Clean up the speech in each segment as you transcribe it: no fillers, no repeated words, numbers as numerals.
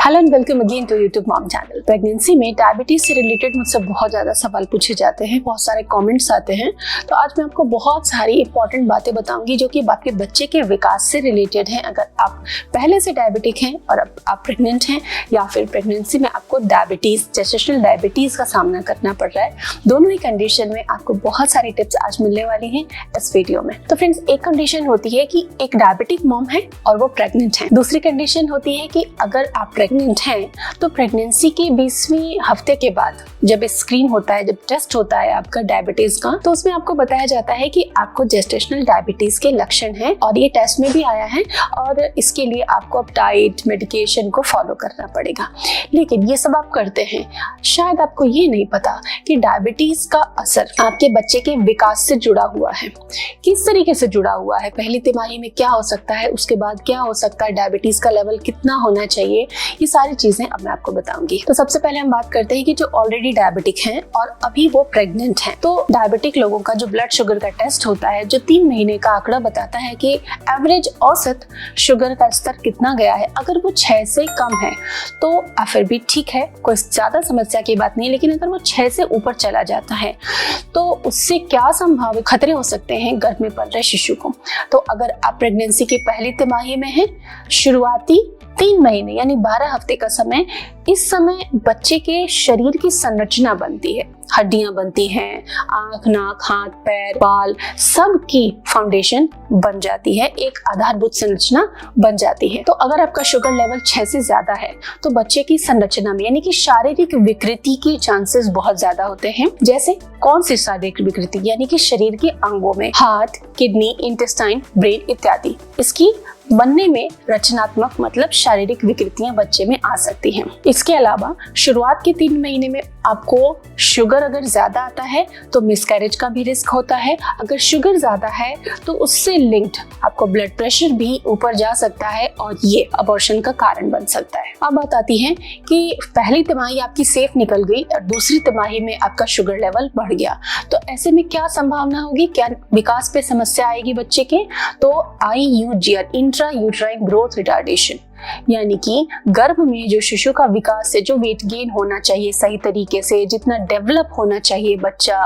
Hello and welcome again to YouTube mom channel. Pregnancy में diabetes से related मुझसे बहुत ज़्यादा सवाल पूछे जाते हैं, बहुत सारे कमेंट्स आते हैं। तो आज मैं आपको बहुत सारी इंपॉर्टेंट बातें बताऊंगी जो कि आपके बच्चे के विकास से रिलेटेड हैं। अगर आप पहले से डायबिटिक हैं और अब आप प्रेग्नेंट हैं या फिर प्रेगनेंसी में आपको डायबिटीज़, जेस्टेशनल डायबिटीज़ का सामना करना पड़ रहा है, दोनों ही कंडीशन में आपको बहुत सारी टिप्स आज मिलने वाली हैं इस वीडियो में। तो फ्रेंड्स, एक कंडीशन होती है कि एक डायबिटिक मॉम है और वो प्रेग्नेंट है। दूसरी कंडीशन होती है कि अगर आप प्रेग्नेंट हैं तो प्रेगनेंसी के 20वें हफ्ते के बाद जब स्क्रीन होता है, जब टेस्ट होता है आपका डायबिटीज का, तो उसमें आपको बताया जाता है कि आपको जेस्टेशनल डायबिटीज के लक्षण हैं और ये टेस्ट में भी आया है और इसके लिए आपको अब डाइट, मेडिकेशन को फॉलो करना पड़ेगा। लेकिन ये सब आप करते हैं, शायद आपको ये नहीं पता कि डायबिटीज का असर आपके बच्चे के विकास से जुड़ा हुआ है। किस तरीके से जुड़ा हुआ है, पहली तिमाही में क्या हो सकता है, उसके बाद क्या हो सकता है, डायबिटीज का लेवल कितना होना चाहिए, ये सारी चीजें अब मैं आपको बताऊंगी। तो सबसे पहले हम बात करते हैं कि जो ऑलरेडी डायबिटिक हैं और अभी वो प्रेग्नेंट हैं। तो डायबिटिक लोगों का जो ब्लड शुगर का टेस्ट होता है, जो 3 महीने का आंकड़ा बताता है कि एवरेज औसत शुगर का स्तर कितना गया है। अगर वो 6 से कम है तो फिर भी ठीक है, कोई ज्यादा समस्या की बात नहीं। लेकिन अगर वो 6 से ऊपर चला जाता है तो उससे क्या संभावित खतरे हो सकते हैं गर्भ में पल रहे शिशु को। तो अगर आप प्रेगनेंसी की पहली तिमाही में हैं, शुरुआती 3 महीने यानी 12 हफ्ते का समय, इस समय बच्चे के शरीर की संरचना बनती है, हड्डियां बनती हैं, आंख, नाक, हाथ, पैर, बाल, सब की फाउंडेशन बन जाती है, एक आधारभूत संरचना बन जाती है। तो अगर आपका शुगर लेवल 6 से ज्यादा है तो बच्चे की संरचना में यानी कि शारीरिक विकृति के चांसेस बहुत ज्यादा होते हैं। जैसे कौन सी शारीरिक विकृति, यानी कि शरीर के अंगों में हार्ट, किडनी, इंटेस्टाइन, ब्रेन इत्यादि, इसकी बनने में रचनात्मक मतलब शारीरिक विकृतियां बच्चे में आ सकती हैं। इसके अलावा शुरुआत के 3 महीने में आपको शुगर अगर ज्यादा आता है तो मिसकैरेज का भी रिस्क होता है। अगर शुगर ज्यादा है तो उससे लिंक्ड आपको ब्लड प्रेशर भी ऊपर जा सकता है और ये अबॉर्शन का कारण बन सकता है। अब बात आती है कि पहली तिमाही आपकी सेफ निकल गई और दूसरी तिमाही में आपका शुगर लेवल बढ़ गया, तो ऐसे में क्या संभावना होगी, क्या विकास पे समस्या आएगी बच्चे के। तो IUGR, intra uterine growth retardation, यानी कि गर्भ में जो शिशु का विकास है, जो वेट गेन होना चाहिए सही तरीके से, जितना डेवलप होना चाहिए बच्चा,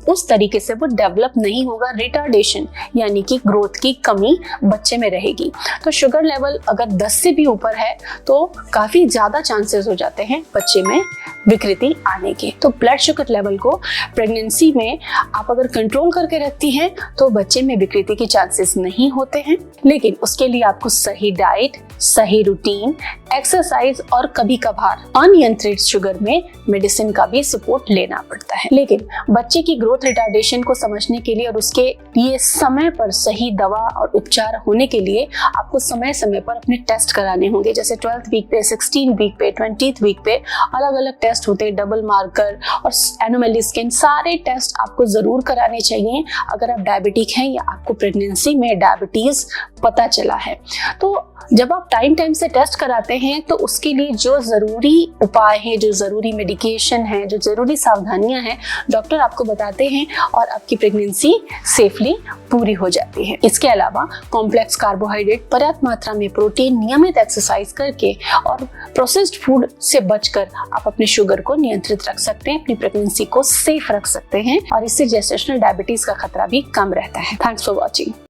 उस तरीके से वो डेवलप नहीं होगा। रिटार्डेशन यानी कि ग्रोथ की कमी बच्चे में रहेगी। तो शुगर लेवल अगर 10 से भी ऊपर है तो काफी ज्यादा चांसेस हो जाते हैं बच्चे में विकृति आने के। तो ब्लड शुगर लेवल को प्रेगनेंसी में आप अगर कंट्रोल करके रखती हैं तो बच्चे में विकृति के चांसेस नहीं होते हैं। लेकिन उसके लिए आपको सही डाइट, सही रूटीन, एक्सरसाइज और कभी कभार अनियंत्रित शुगर में मेडिसिन का भी सपोर्ट लेना पड़ता है। लेकिन बच्चे की ग्रोथ रिटार्डेशन को समझने के लिए और उसके लिए समय पर सही दवा और उपचार होने के लिए आपको समय समय पर अपने टेस्ट कराने होंगे। जैसे 12th वीक पे, 16 वीक पे, 20th वीक पे अलग अलग टेस्ट होते हैं, डबल मार्कर और एनोमली स्कैन, सारे टेस्ट आपको जरूर कराने चाहिए अगर आप डायबिटिक हैं या आपको प्रेगनेंसी में डायबिटीज पता चला है। तो जब आप टाइम से टेस्ट कराते हैं तो उसके लिए जो जरूरी उपाय हैं, जो जरूरी मेडिकेशन है, जो जरूरी सावधानियां हैं, डॉक्टर आपको बताते हैं और आपकी प्रेगनेंसी सेफली पूरी हो जाती है। इसके अलावा कॉम्प्लेक्स कार्बोहाइड्रेट, पर्याप्त मात्रा में प्रोटीन, नियमित एक्सरसाइज करके और प्रोसेस्ड फूड से बचकर आप अपने शुगर को नियंत्रित रख सकते हैं, अपनी प्रेगनेंसी को सेफ रख सकते हैं और इससे जेस्टेशनल डायबिटीज का खतरा भी कम रहता है। Thanks for watching.